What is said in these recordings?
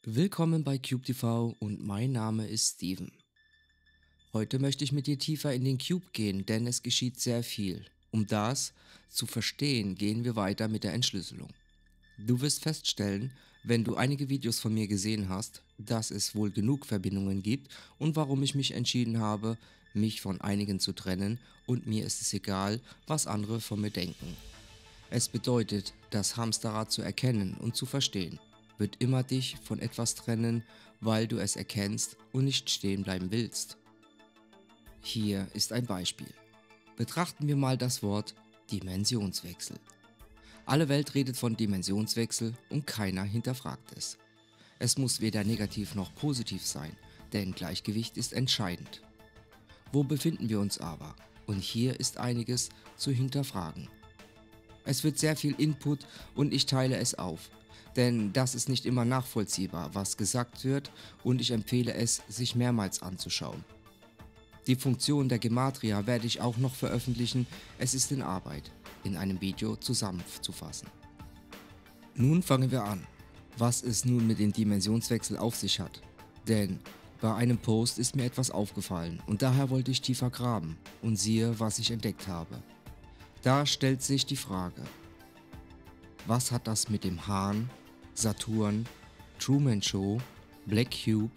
Willkommen bei CubeTV und mein Name ist Steven. Heute möchte ich mit dir tiefer in den Cube gehen, denn es geschieht sehr viel. Um das zu verstehen, gehen wir weiter mit der Entschlüsselung. Du wirst feststellen, wenn du einige Videos von mir gesehen hast, dass es wohl genug Verbindungen gibt und warum ich mich entschieden habe, mich von einigen zu trennen, und mir ist es egal, was andere von mir denken. Es bedeutet, das Hamsterrad zu erkennen und zu verstehen, wird immer dich von etwas trennen, weil du es erkennst und nicht stehen bleiben willst. Hier ist ein Beispiel. Betrachten wir mal das Wort Dimensionswechsel. Alle Welt redet von Dimensionswechsel und keiner hinterfragt es. Es muss weder negativ noch positiv sein, denn Gleichgewicht ist entscheidend. Wo befinden wir uns aber? Und hier ist einiges zu hinterfragen. Es wird sehr viel Input und ich teile es auf, denn das ist nicht immer nachvollziehbar, was gesagt wird, und ich empfehle es, sich mehrmals anzuschauen. Die Funktion der Gematria werde ich auch noch veröffentlichen, es ist in Arbeit, in einem Video zusammenzufassen. Nun fangen wir an, was es nun mit dem Dimensionswechsel auf sich hat, denn bei einem Post ist mir etwas aufgefallen und daher wollte ich tiefer graben und siehe, was ich entdeckt habe. Da stellt sich die Frage, was hat das mit dem Hahn, Saturn, Truman Show, Black Cube,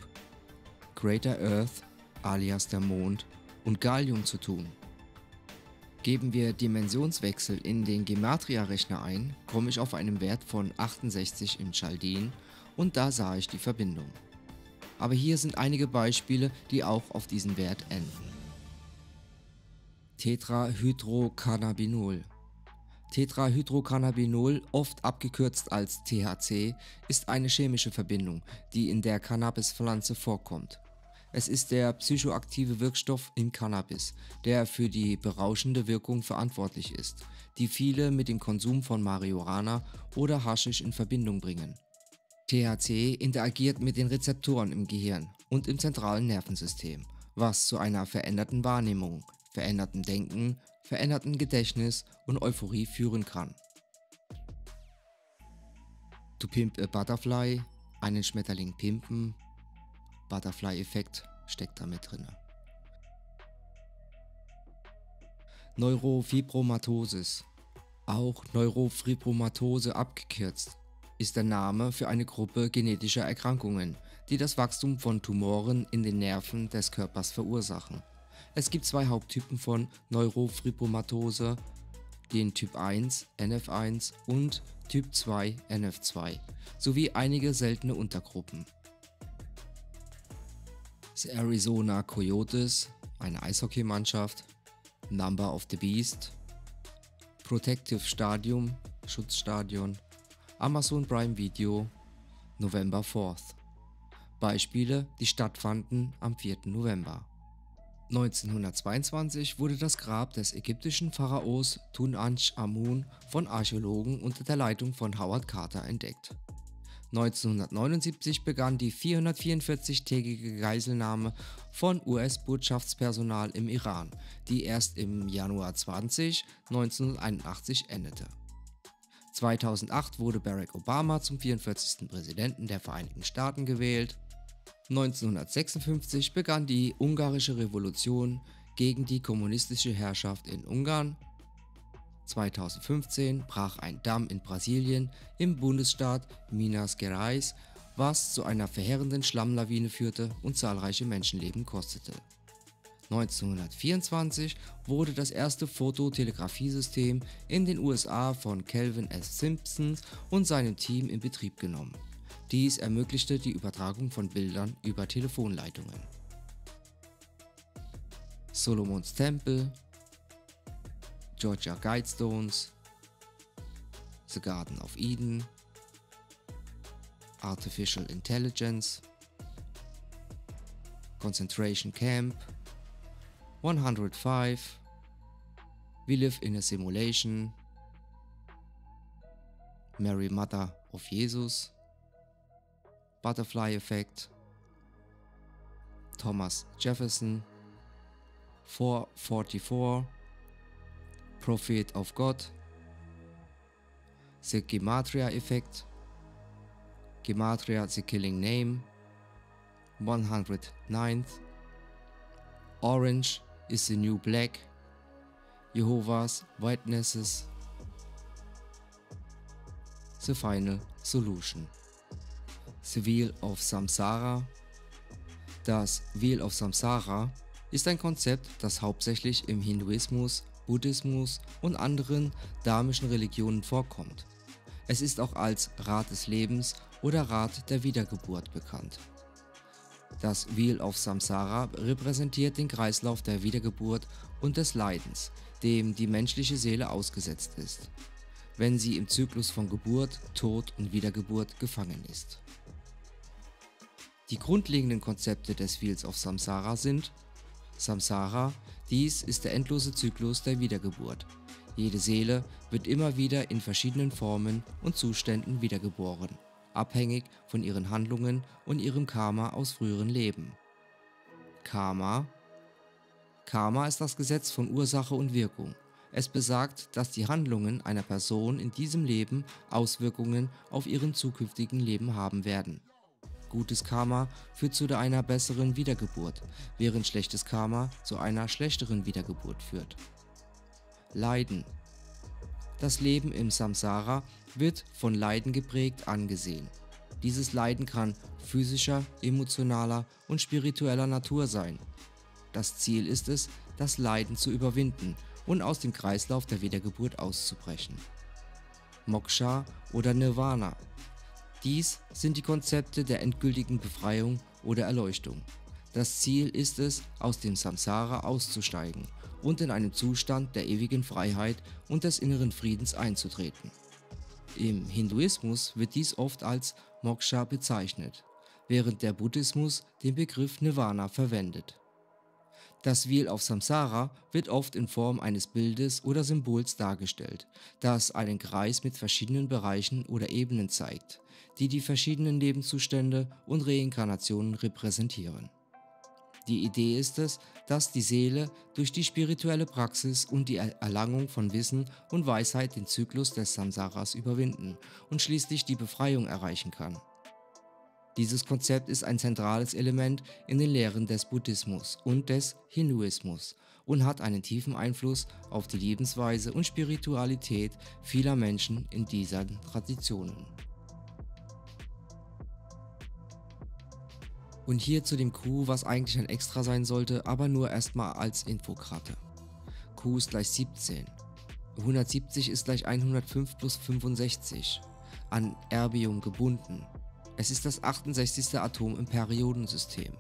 Greater Earth alias der Mond und Gallium zu tun? Geben wir Dimensionswechsel in den Gematria-Rechner ein, komme ich auf einen Wert von 68 im Chaldeen und da sah ich die Verbindung. Aber hier sind einige Beispiele, die auch auf diesen Wert enden. Tetrahydrocannabinol. Tetrahydrocannabinol, oft abgekürzt als THC, ist eine chemische Verbindung, die in der Cannabispflanze vorkommt. Es ist der psychoaktive Wirkstoff in Cannabis, der für die berauschende Wirkung verantwortlich ist, die viele mit dem Konsum von Marihuana oder Haschisch in Verbindung bringen. THC interagiert mit den Rezeptoren im Gehirn und im zentralen Nervensystem, was zu einer veränderten Wahrnehmung, verändertem Denken, verändertem Gedächtnis und Euphorie führen kann. To Pimp a Butterfly, einen Schmetterling pimpen, Butterfly-Effekt steckt damit drin. Neurofibromatosis, auch Neurofibromatose abgekürzt, ist der Name für eine Gruppe genetischer Erkrankungen, die das Wachstum von Tumoren in den Nerven des Körpers verursachen. Es gibt zwei Haupttypen von Neurofibromatose, den Typ 1 NF1 und Typ 2 NF2, sowie einige seltene Untergruppen. The Arizona Coyotes, eine Eishockeymannschaft, Number of the Beast, Protective Stadium, Schutzstadion, Amazon Prime Video, November 4th. Beispiele, die stattfanden am 4. November. 1922 wurde das Grab des ägyptischen Pharaos Tutanchamun von Archäologen unter der Leitung von Howard Carter entdeckt. 1979 begann die 444-tägige Geiselnahme von US-Botschaftspersonal im Iran, die erst im Januar 1981 endete. 2008 wurde Barack Obama zum 44. Präsidenten der Vereinigten Staaten gewählt. 1956 begann die Ungarische Revolution gegen die kommunistische Herrschaft in Ungarn. 2015 brach ein Damm in Brasilien im Bundesstaat Minas Gerais, was zu einer verheerenden Schlammlawine führte und zahlreiche Menschenleben kostete. 1924 wurde das erste Fototelegraphiesystem in den USA von Kelvin S. Simpson und seinem Team in Betrieb genommen. Dies ermöglichte die Übertragung von Bildern über Telefonleitungen. Solomons Tempel, Georgia Guidestones, The Garden of Eden, Artificial Intelligence, Concentration Camp, 105, We Live in a Simulation, Mary Mother of Jesus, Butterfly Effect, Thomas Jefferson, 444, Prophet of God, The Gematria Effect, Gematria The Killing Name, 109th, Orange is the New Black, Jehovah's Witnesses, The Final Solution. The Wheel of Samsara. Das Wheel of Samsara ist ein Konzept, das hauptsächlich im Hinduismus, Buddhismus und anderen dharmischen Religionen vorkommt. Es ist auch als Rad des Lebens oder Rad der Wiedergeburt bekannt. Das Wheel of Samsara repräsentiert den Kreislauf der Wiedergeburt und des Leidens, dem die menschliche Seele ausgesetzt ist, wenn sie im Zyklus von Geburt, Tod und Wiedergeburt gefangen ist. Die grundlegenden Konzepte des Wheels of Samsara sind: Samsara, dies ist der endlose Zyklus der Wiedergeburt. Jede Seele wird immer wieder in verschiedenen Formen und Zuständen wiedergeboren, abhängig von ihren Handlungen und ihrem Karma aus früheren Leben. Karma. Karma ist das Gesetz von Ursache und Wirkung. Es besagt, dass die Handlungen einer Person in diesem Leben Auswirkungen auf ihren zukünftigen Leben haben werden. Gutes Karma führt zu einer besseren Wiedergeburt, während schlechtes Karma zu einer schlechteren Wiedergeburt führt. Leiden. Das Leben im Samsara wird von Leiden geprägt angesehen. Dieses Leiden kann physischer, emotionaler und spiritueller Natur sein. Das Ziel ist es, das Leiden zu überwinden und aus dem Kreislauf der Wiedergeburt auszubrechen. Moksha oder Nirvana. Dies sind die Konzepte der endgültigen Befreiung oder Erleuchtung. Das Ziel ist es, aus dem Samsara auszusteigen und in einen Zustand der ewigen Freiheit und des inneren Friedens einzutreten. Im Hinduismus wird dies oft als Moksha bezeichnet, während der Buddhismus den Begriff Nirvana verwendet. Das Wheel of Samsara wird oft in Form eines Bildes oder Symbols dargestellt, das einen Kreis mit verschiedenen Bereichen oder Ebenen zeigt, die die verschiedenen Lebenszustände und Reinkarnationen repräsentieren. Die Idee ist es, dass die Seele durch die spirituelle Praxis und die Erlangung von Wissen und Weisheit den Zyklus des Samsaras überwinden und schließlich die Befreiung erreichen kann. Dieses Konzept ist ein zentrales Element in den Lehren des Buddhismus und des Hinduismus und hat einen tiefen Einfluss auf die Lebensweise und Spiritualität vieler Menschen in diesen Traditionen. Und hier zu dem Q, was eigentlich ein Extra sein sollte, aber nur erstmal als Infokarte. Q ist gleich 17. 170 ist gleich 105 plus 65. An Erbium gebunden. Es ist das 68. Atom im Periodensystem.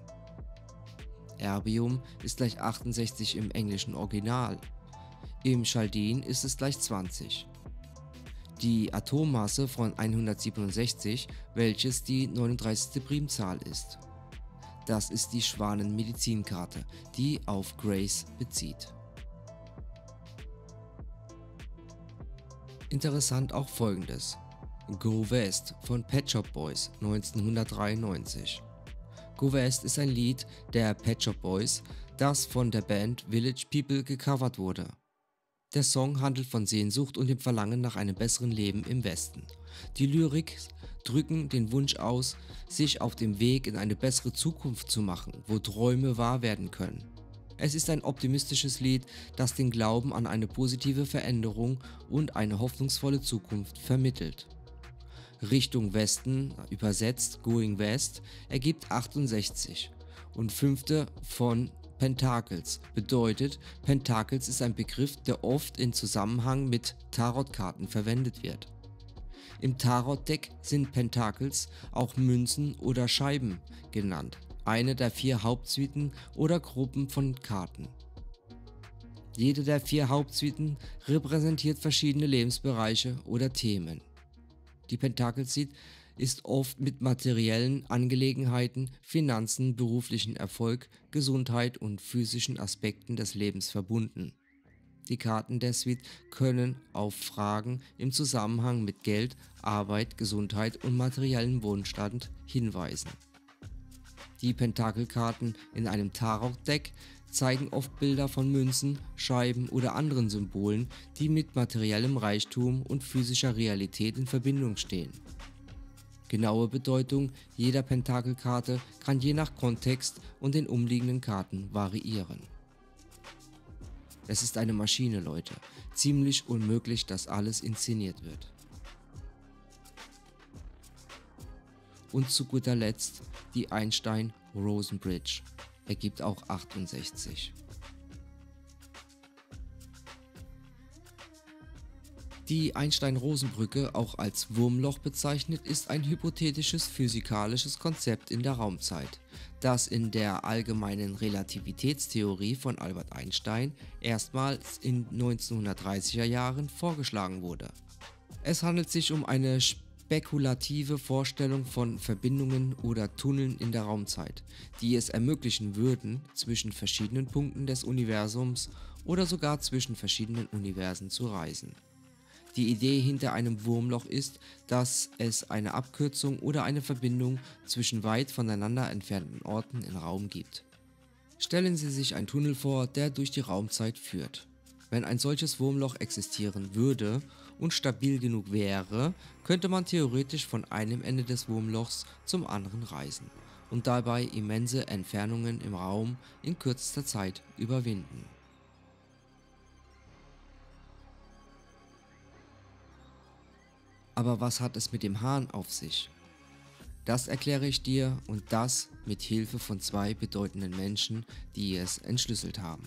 Erbium ist gleich 68 im englischen Original. Im Chaldeen ist es gleich 20. Die Atommasse von 167, welches die 39. Primzahl ist. Das ist die Schwanen-Medizinkarte, die auf Grace bezieht. Interessant auch Folgendes: Go West von Pet Shop Boys 1993. Go West ist ein Lied der Pet Shop Boys, das von der Band Village People gecovert wurde. Der Song handelt von Sehnsucht und dem Verlangen nach einem besseren Leben im Westen. Die Lyrik drücken den Wunsch aus, sich auf dem Weg in eine bessere Zukunft zu machen, wo Träume wahr werden können. Es ist ein optimistisches Lied, das den Glauben an eine positive Veränderung und eine hoffnungsvolle Zukunft vermittelt. Richtung Westen, übersetzt Going West, ergibt 68 und fünfte von Pentacles bedeutet, Pentacles ist ein Begriff, der oft in Zusammenhang mit Tarotkarten verwendet wird. Im Tarot-Deck sind Pentacles auch Münzen oder Scheiben genannt, eine der 4 Hauptsuiten oder Gruppen von Karten. Jede der 4 Hauptsuiten repräsentiert verschiedene Lebensbereiche oder Themen. Die Pentacles-Suite ist oft mit materiellen Angelegenheiten, Finanzen, beruflichen Erfolg, Gesundheit und physischen Aspekten des Lebens verbunden. Die Karten der Suite können auf Fragen im Zusammenhang mit Geld, Arbeit, Gesundheit und materiellem Wohlstand hinweisen. Die Pentakelkarten in einem Tarot-Deck zeigen oft Bilder von Münzen, Scheiben oder anderen Symbolen, die mit materiellem Reichtum und physischer Realität in Verbindung stehen. Genaue Bedeutung jeder Pentakelkarte kann je nach Kontext und den umliegenden Karten variieren. Es ist eine Maschine, Leute. Ziemlich unmöglich, dass alles inszeniert wird. Und zu guter Letzt die Einstein-Rosen-Bridge, ergibt auch 68. Die Einstein-Rosen-Brücke, auch als Wurmloch bezeichnet, ist ein hypothetisches physikalisches Konzept in der Raumzeit, das in der allgemeinen Relativitätstheorie von Albert Einstein erstmals in 1930er Jahren vorgeschlagen wurde. Es handelt sich um eine spekulative Vorstellung von Verbindungen oder Tunneln in der Raumzeit, die es ermöglichen würden, zwischen verschiedenen Punkten des Universums oder sogar zwischen verschiedenen Universen zu reisen. Die Idee hinter einem Wurmloch ist, dass es eine Abkürzung oder eine Verbindung zwischen weit voneinander entfernten Orten im Raum gibt. Stellen Sie sich einen Tunnel vor, der durch die Raumzeit führt. Wenn ein solches Wurmloch existieren würde und stabil genug wäre, könnte man theoretisch von einem Ende des Wurmlochs zum anderen reisen und dabei immense Entfernungen im Raum in kürzester Zeit überwinden. Aber was hat es mit dem Hahn auf sich? Das erkläre ich dir, und das mit Hilfe von 2 bedeutenden Menschen, die es entschlüsselt haben.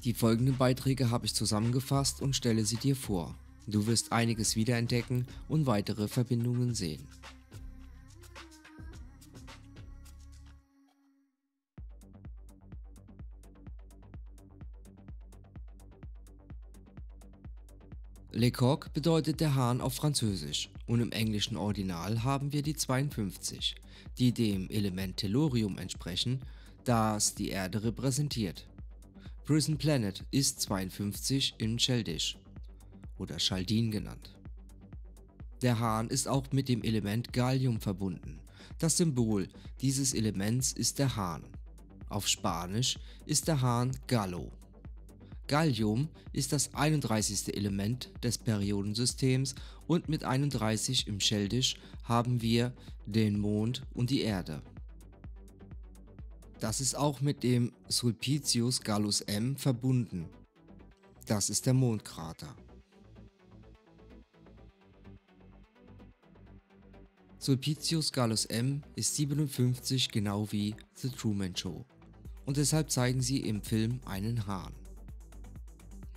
Die folgenden Beiträge habe ich zusammengefasst und stelle sie dir vor. Du wirst einiges wiederentdecken und weitere Verbindungen sehen. Le Coq bedeutet der Hahn auf Französisch und im englischen Original haben wir die 52, die dem Element Tellurium entsprechen, das die Erde repräsentiert. Prison Planet ist 52 in Chaldish oder Chaldin genannt. Der Hahn ist auch mit dem Element Gallium verbunden. Das Symbol dieses Elements ist der Hahn. Auf Spanisch ist der Hahn Gallo. Gallium ist das 31. Element des Periodensystems und mit 31 im Chaldish haben wir den Mond und die Erde. Das ist auch mit dem Sulpicius Gallus M verbunden. Das ist der Mondkrater. Sulpicius Gallus M ist 57 genau wie The Truman Show und deshalb zeigen sie im Film einen Hahn.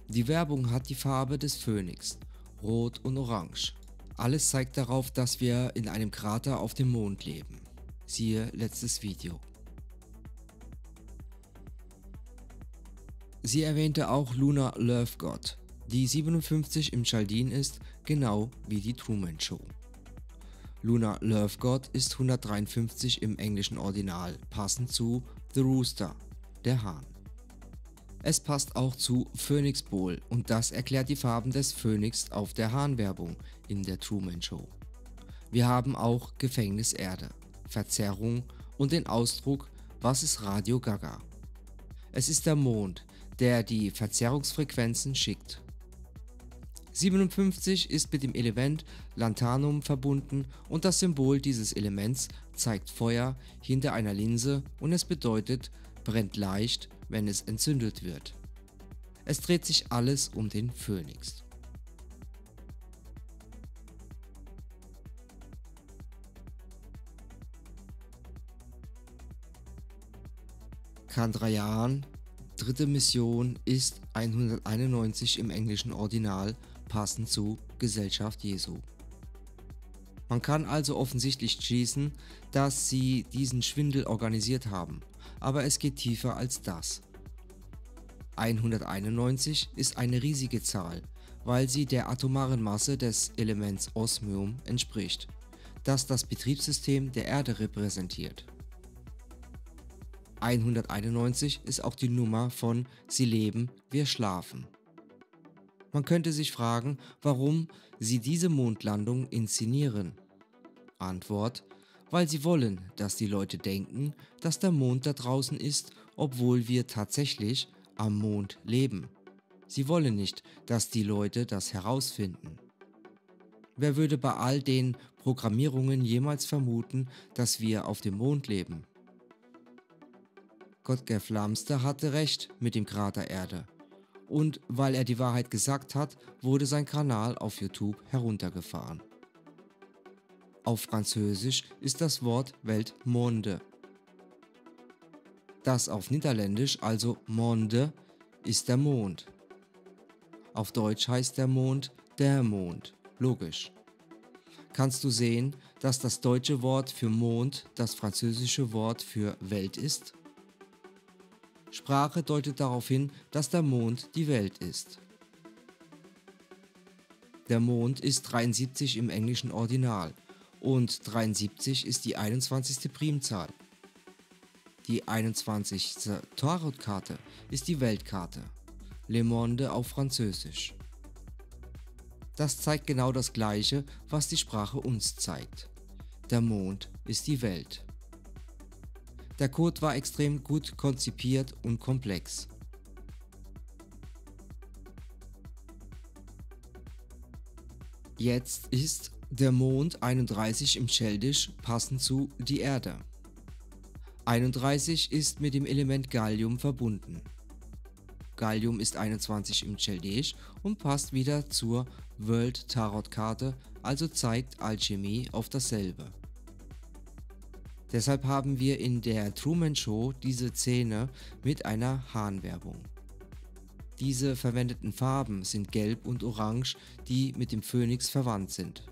Die Werbung hat die Farbe des Phönix, Rot und Orange. Alles zeigt darauf, dass wir in einem Krater auf dem Mond leben. Siehe letztes Video. Sie erwähnte auch Luna Lovegood, die 57 im Chaldin ist, genau wie die Truman Show. Luna Lovegood ist 153 im englischen Original, passend zu The Rooster, der Hahn. Es passt auch zu Phoenix Bowl und das erklärt die Farben des Phönix auf der Hahnwerbung in der Truman Show. Wir haben auch Gefängniserde, Verzerrung und den Ausdruck Was ist Radio Gaga? Es ist der Mond, der die Verzerrungsfrequenzen schickt. 57 ist mit dem Element Lanthanum verbunden und das Symbol dieses Elements zeigt Feuer hinter einer Linse und es bedeutet brennt leicht, wenn es entzündet wird. Es dreht sich alles um den Phönix. Chandrayaan, dritte Mission, ist 191 im englischen Original, passend zu Gesellschaft Jesu. Man kann also offensichtlich schließen, dass sie diesen Schwindel organisiert haben, aber es geht tiefer als das. 191 ist eine riesige Zahl, weil sie der atomaren Masse des Elements Osmium entspricht, das das Betriebssystem der Erde repräsentiert. 191 ist auch die Nummer von Sie leben, wir schlafen. Man könnte sich fragen, warum sie diese Mondlandung inszenieren. Antwort: Weil sie wollen, dass die Leute denken, dass der Mond da draußen ist, obwohl wir tatsächlich am Mond leben. Sie wollen nicht, dass die Leute das herausfinden. Wer würde bei all den Programmierungen jemals vermuten, dass wir auf dem Mond leben? Gottgev Lamster hatte recht mit dem Krater Erde. Und weil er die Wahrheit gesagt hat, wurde sein Kanal auf YouTube heruntergefahren. Auf Französisch ist das Wort Welt Monde. Das auf Niederländisch, also Monde, ist der Mond. Auf Deutsch heißt der Mond der Mond. Logisch. Kannst du sehen, dass das deutsche Wort für Mond das französische Wort für Welt ist? Sprache deutet darauf hin, dass der Mond die Welt ist. Der Mond ist 73 im englischen Ordinal und 73 ist die 21. Primzahl. Die 21. Tarotkarte ist die Weltkarte, Le Monde auf Französisch. Das zeigt genau das Gleiche, was die Sprache uns zeigt. Der Mond ist die Welt. Der Code war extrem gut konzipiert und komplex. Jetzt ist der Mond 31 im Cheldisch passend zu die Erde. 31 ist mit dem Element Gallium verbunden. Gallium ist 21 im Cheldisch und passt wieder zur World Tarot Karte, also zeigt Alchemie auf dasselbe. Deshalb haben wir in der Truman Show diese Szene mit einer Hahnwerbung. Diese verwendeten Farben sind Gelb und Orange, die mit dem Phönix verwandt sind.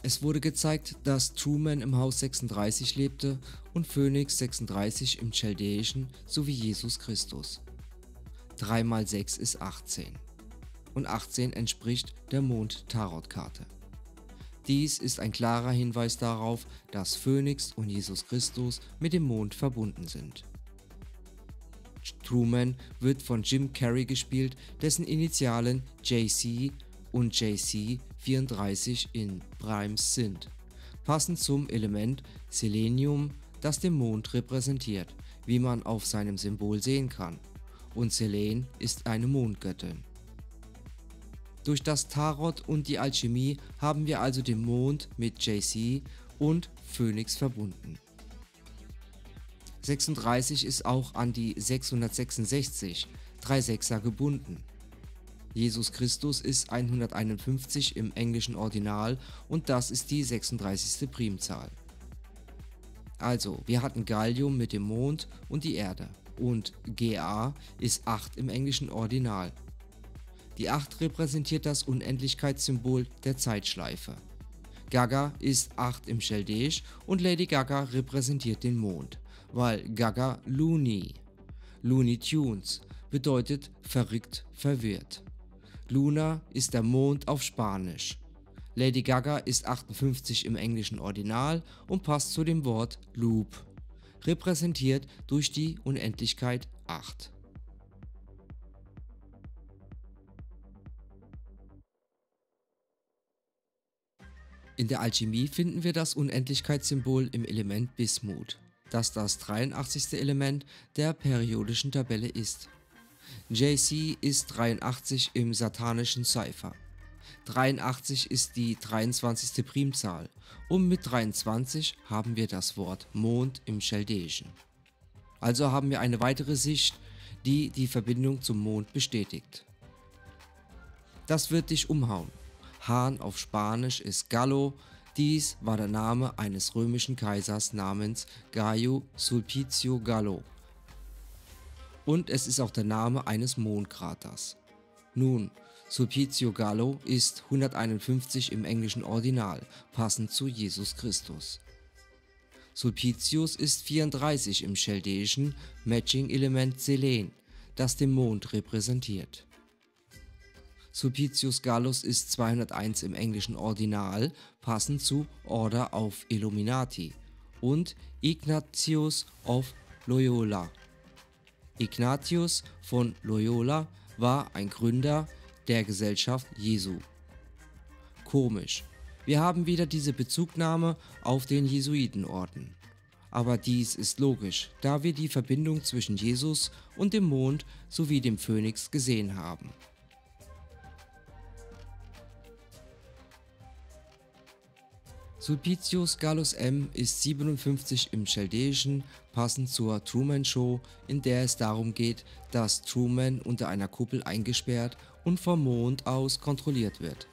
Es wurde gezeigt, dass Truman im Haus 36 lebte und Phönix 36 im Chaldäischen sowie Jesus Christus. 3 mal 6 ist 18 und 18 entspricht der Mond-Tarotkarte. Dies ist ein klarer Hinweis darauf, dass Phönix und Jesus Christus mit dem Mond verbunden sind. Truman wird von Jim Carrey gespielt, dessen Initialen JC und JC 34 in Primes sind, passend zum Element Selenium, das den Mond repräsentiert, wie man auf seinem Symbol sehen kann, und Selen ist eine Mondgöttin. Durch das Tarot und die Alchemie haben wir also den Mond mit JC und Phönix verbunden. 36 ist auch an die 666, 3 Sechser gebunden. Jesus Christus ist 151 im englischen Ordinal und das ist die 36. Primzahl. Also, wir hatten Gallium mit dem Mond und die Erde und Ga ist 8 im englischen Ordinal. Die 8 repräsentiert das Unendlichkeitssymbol der Zeitschleife. Gaga ist 8 im Cheldisch und Lady Gaga repräsentiert den Mond, weil Gaga Looney Tunes bedeutet verrückt, verwirrt. Luna ist der Mond auf Spanisch. Lady Gaga ist 58 im englischen Ordinal und passt zu dem Wort Loop, repräsentiert durch die Unendlichkeit 8. In der Alchemie finden wir das Unendlichkeitssymbol im Element Bismut, das 83. Element der periodischen Tabelle ist. JC ist 83 im satanischen Cypher. 83 ist die 23. Primzahl und mit 23 haben wir das Wort Mond im Chaldäischen. Also haben wir eine weitere Sicht, die die Verbindung zum Mond bestätigt. Das wird dich umhauen. Hahn auf Spanisch ist Gallo. Dies war der Name eines römischen Kaisers namens Gaio Sulpicio Gallo. Und es ist auch der Name eines Mondkraters. Nun, Sulpicio Gallo ist 151 im englischen Ordinal, passend zu Jesus Christus. Sulpicius ist 34 im Chaldäischen, Matching-Element Selen, das den Mond repräsentiert. Sulpicius Gallus ist 201 im englischen Ordinal, passend zu Order of Illuminati, und Ignatius of Loyola. Ignatius von Loyola war ein Gründer der Gesellschaft Jesu. Komisch, wir haben wieder diese Bezugnahme auf den Jesuitenorden. Aber dies ist logisch, da wir die Verbindung zwischen Jesus und dem Mond sowie dem Phönix gesehen haben. Sulpicius Gallus M. ist 57 im Chaldäischen, passend zur Truman Show, in der es darum geht, dass Truman unter einer Kuppel eingesperrt und vom Mond aus kontrolliert wird.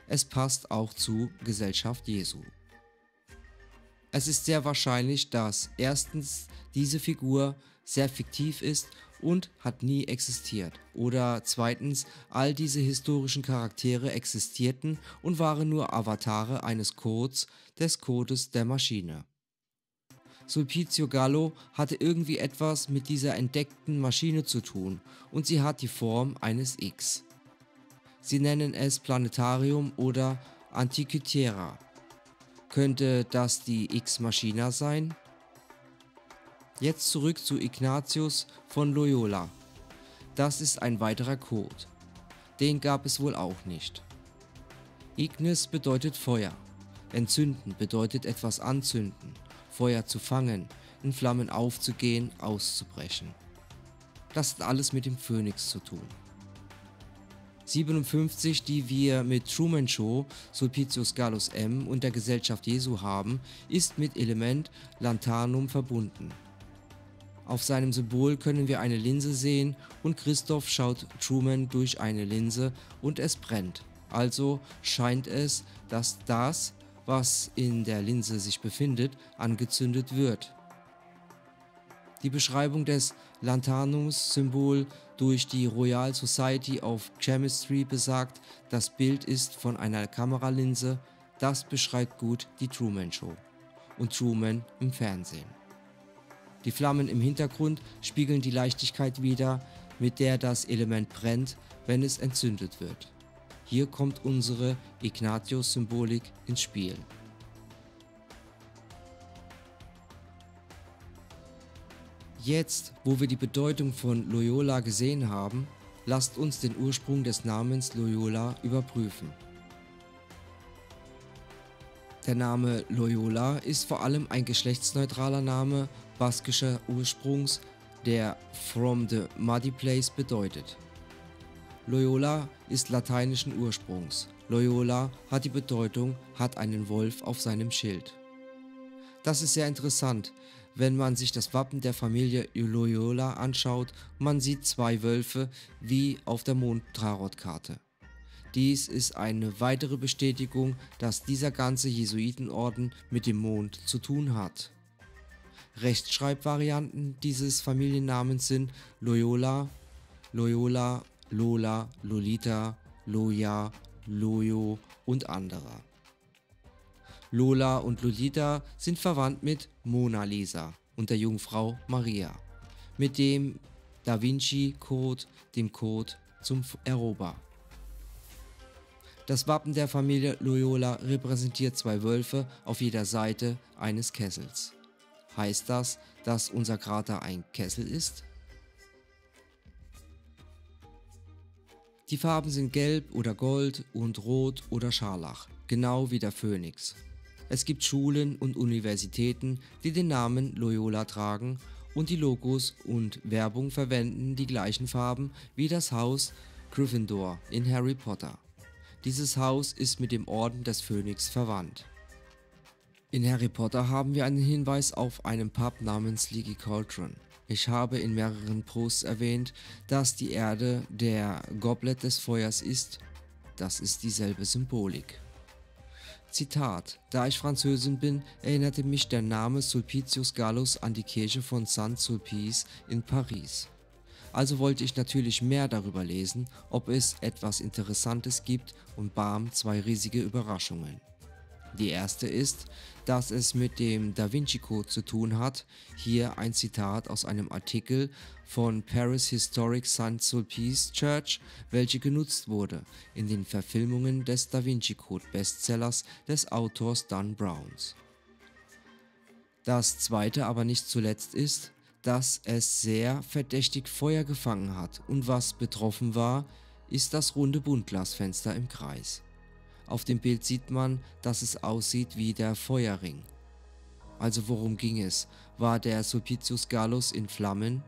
Es passt auch zu Gesellschaft Jesu. Es ist sehr wahrscheinlich, dass erstens diese Figur sehr fiktiv ist und hat nie existiert, oder zweitens all diese historischen Charaktere existierten und waren nur Avatare eines Codes, des Codes der Maschine. Sulpicio Gallo hatte irgendwie etwas mit dieser entdeckten Maschine zu tun und sie hat die Form eines X. Sie nennen es Planetarium oder Antikythera. Könnte das die X-Machina sein? Jetzt zurück zu Ignatius von Loyola. Das ist ein weiterer Code. Den gab es wohl auch nicht. Ignis bedeutet Feuer. Entzünden bedeutet etwas anzünden, Feuer zu fangen, in Flammen aufzugehen, auszubrechen. Das hat alles mit dem Phönix zu tun. 57, die wir mit Truman Show, Sulpicius Gallus M. und der Gesellschaft Jesu haben, ist mit Element Lanthanum verbunden. Auf seinem Symbol können wir eine Linse sehen und Christoph schaut Truman durch eine Linse und es brennt. Also scheint es, dass das, was in der Linse sich befindet, angezündet wird. Die Beschreibung des Lanthanums-Symbol durch die Royal Society of Chemistry besagt, das Bild ist von einer Kameralinse. Das beschreibt gut die Truman Show und Truman im Fernsehen. Die Flammen im Hintergrund spiegeln die Leichtigkeit wider, mit der das Element brennt, wenn es entzündet wird. Hier kommt unsere Ignatius-Symbolik ins Spiel. Jetzt, wo wir die Bedeutung von Loyola gesehen haben, lasst uns den Ursprung des Namens Loyola überprüfen. Der Name Loyola ist vor allem ein geschlechtsneutraler Name baskischer Ursprungs, der from the muddy place bedeutet. Loyola ist lateinischen Ursprungs. Loyola hat die Bedeutung, hat einen Wolf auf seinem Schild. Das ist sehr interessant, wenn man sich das Wappen der Familie Loyola anschaut und man sieht zwei Wölfe wie auf der Mond-Tarotkarte. Dies ist eine weitere Bestätigung, dass dieser ganze Jesuitenorden mit dem Mond zu tun hat. Rechtschreibvarianten dieses Familiennamens sind Loyola, Loyola, Lola, Lolita, Loya, Loyo und andere. Lola und Lolita sind verwandt mit Mona Lisa und der Jungfrau Maria, mit dem Da Vinci Code, dem Code zum Erober. Das Wappen der Familie Loyola repräsentiert zwei Wölfe auf jeder Seite eines Kessels. Heißt das, dass unser Krater ein Kessel ist? Die Farben sind gelb oder gold und rot oder scharlach, genau wie der Phönix. Es gibt Schulen und Universitäten, die den Namen Loyola tragen und die Logos und Werbung verwenden die gleichen Farben wie das Haus Gryffindor in Harry Potter. Dieses Haus ist mit dem Orden des Phönix verwandt. In Harry Potter haben wir einen Hinweis auf einen Pub namens Leaky Cauldron. Ich habe in mehreren Posts erwähnt, dass die Erde der Goblet des Feuers ist. Das ist dieselbe Symbolik. Zitat: Da ich Französin bin, erinnerte mich der Name Sulpicius Gallus an die Kirche von Saint-Sulpice in Paris. Also wollte ich natürlich mehr darüber lesen, ob es etwas Interessantes gibt und bam, zwei riesige Überraschungen. Die erste ist, dass es mit dem Da Vinci Code zu tun hat. Hier ein Zitat aus einem Artikel von Paris Historic Saint-Sulpice Church, welche genutzt wurde in den Verfilmungen des Da Vinci Code Bestsellers des Autors Dan Browns. Das zweite, aber nicht zuletzt ist, dass es sehr verdächtig Feuer gefangen hat und was betroffen war, ist das runde Buntglasfenster im Kreis. Auf dem Bild sieht man, dass es aussieht wie der Feuerring. Also worum ging es? War der Sulpicius Gallus in Flammen?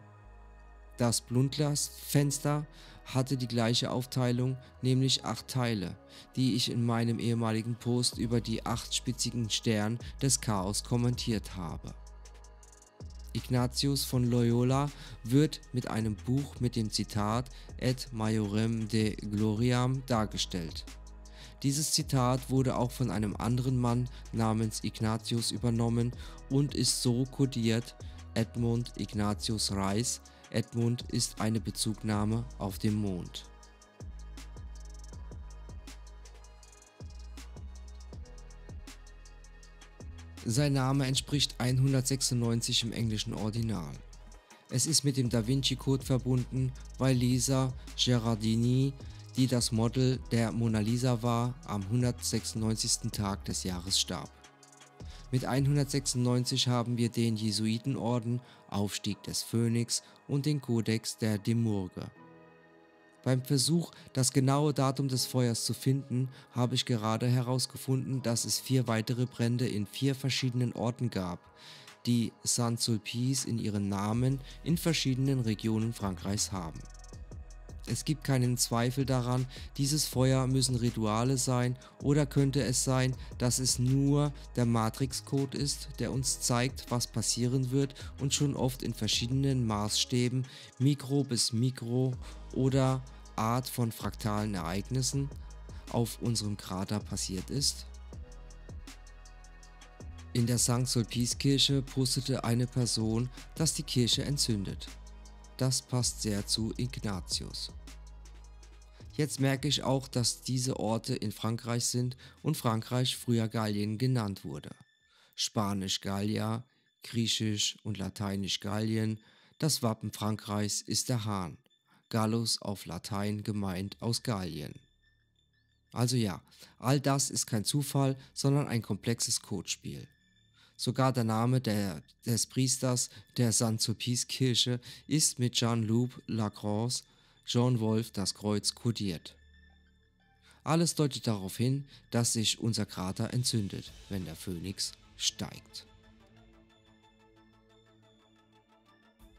Das Blutglasfenster hatte die gleiche Aufteilung, nämlich 8 Teile, die ich in meinem ehemaligen Post über die 8-spitzigen Stern des Chaos kommentiert habe. Ignatius von Loyola wird mit einem Buch mit dem Zitat Et Majorem de Gloriam dargestellt. Dieses Zitat wurde auch von einem anderen Mann namens Ignatius übernommen und ist so kodiert: Edmund Ignatius Reis. Edmund ist eine Bezugnahme auf den Mond. Sein Name entspricht 196 im englischen Original. Es ist mit dem Da Vinci Code verbunden, weil Lisa Gherardini, die das Model der Mona Lisa war, am 196. Tag des Jahres starb. Mit 196 haben wir den Jesuitenorden, Aufstieg des Phönix und den Kodex der Demurge. Beim Versuch, das genaue Datum des Feuers zu finden, habe ich gerade herausgefunden, dass es 4 weitere Brände in 4 verschiedenen Orten gab, die Saint-Sulpice in ihren Namen in verschiedenen Regionen Frankreichs haben. Es gibt keinen Zweifel daran, dieses Feuer müssen Rituale sein, oder könnte es sein, dass es nur der Matrix-Code ist, der uns zeigt, was passieren wird und schon oft in verschiedenen Maßstäben, Mikro bis Mikro oder Art von fraktalen Ereignissen auf unserem Krater passiert ist? In der Saint-Sulpice-Kirche postete eine Person, dass die Kirche entzündet. Das passt sehr zu Ignatius. Jetzt merke ich auch, dass diese Orte in Frankreich sind und Frankreich früher Gallien genannt wurde. Spanisch Gallia, Griechisch und Lateinisch Gallien. Das Wappen Frankreichs ist der Hahn. Gallus auf Latein gemeint aus Gallien. Also ja, all das ist kein Zufall, sondern ein komplexes Codespiel. Sogar der Name des Priesters der Saint-Sulpice-Kirche ist mit Jean-Loup Lacroix, John Wolf das Kreuz kodiert. Alles deutet darauf hin, dass sich unser Krater entzündet, wenn der Phönix steigt.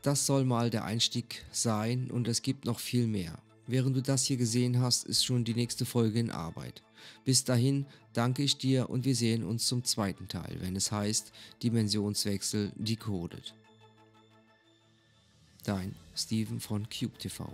Das soll mal der Einstieg sein und es gibt noch viel mehr. Während du das hier gesehen hast, ist schon die nächste Folge in Arbeit. Bis dahin danke ich dir und wir sehen uns zum zweiten Teil, wenn es heißt Dimensionswechsel decoded. Dein Steven von CubeTV.